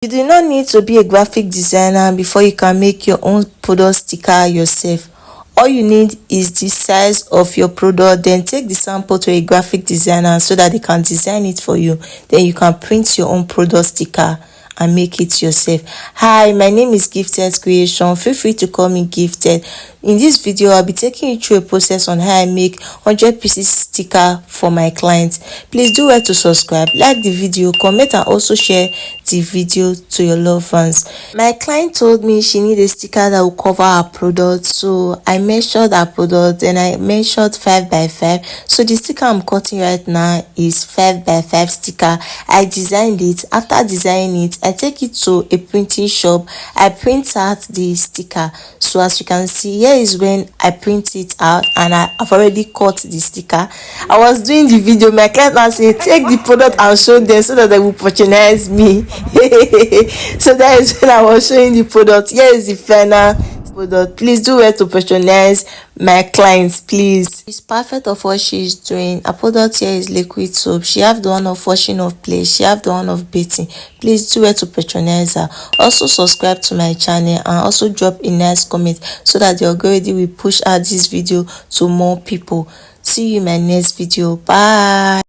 You do not need to be a graphic designer before you can make your own product sticker yourself. All you need is the size of your product. Then take the sample to a graphic designer so that they can design it for you. Then you can print your own product sticker and make it yourself. Hi, my name is Gifted Creation. Feel free to call me Gifted. In this video, I'll be taking you through a process on how I make 100 pieces sticker for my clients. Please do well to subscribe, like the video, comment, and also share the video to your loved ones. My client told me she needed a sticker that will cover her product, so I measured her product and I measured 5 by 5. So the sticker I'm cutting right now is 5 by 5 sticker. I designed it. After designing it, I take it to a printing shop. I print out the sticker. So as you can see, here is when I print it out, and I've already cut the sticker. I was doing the video, my client now said take the product and show them so that they will patronize me. So that is when I was showing the product. Here is the final product. Please do well to patronize my clients, please. It's perfect of what she's doing. Her product here is liquid soap. She have the one of washing of plates. She have the one of bathing. Please do well to patronize her. Also subscribe to my channel and also drop a nice comment so that the algorithm will push out this video to more people. See you in my next video. Bye.